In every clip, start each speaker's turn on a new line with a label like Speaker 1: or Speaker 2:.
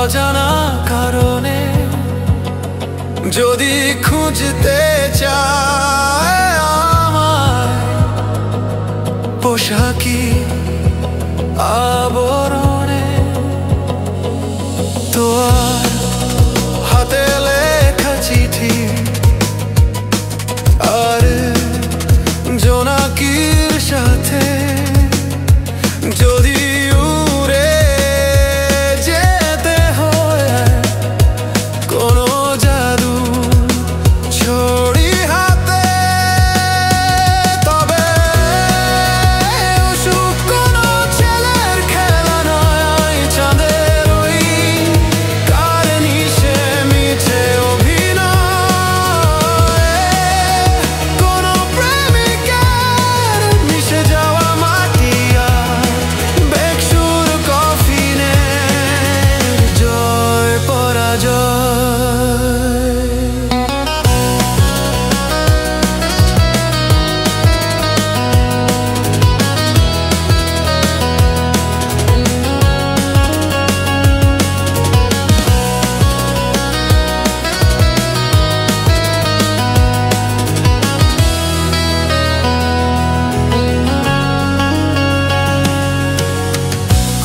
Speaker 1: অজানা কারণে যদি খুঁজতে চায় আমায় পোশাকি আবরণে, তো আর হাতে লেখা চিঠি আর জোনাকির সাথে যদি উড়ে যেতে হয় কোনো জাদু ছড়ি হাতে, তবে অসুখ কোনো ছেলের খেলা নয়। চাঁদের ওই কার্নিশে মিছে অভিনয়, কোনো প্রেমিকের মিশে যাওয়া মাটি আর বেকসুর কফিনে জয় পরাজয়।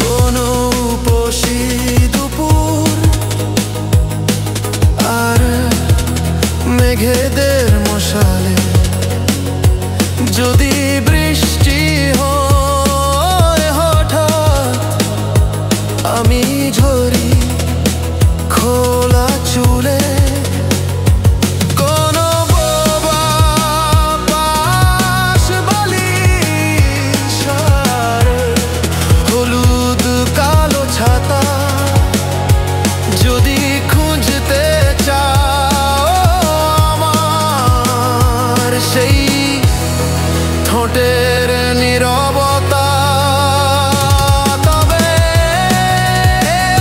Speaker 1: কোনো উপসী দুপুর আর মেঘেদের মশালে যদি বৃষ্টি হয় হঠাৎ, আমি ঝরি খোলা চুলে কোনো বোবা পাশ বালিশ আর হলুদ কালো ছাতা যদি খুঁজতে চাও আমার সেই ঠোঁটের নীরবতা, তবে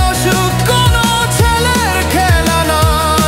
Speaker 1: অসুখ কোনো ছেলের খেলা নয়।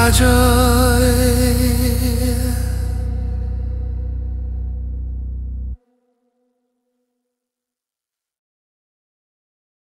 Speaker 1: কাজল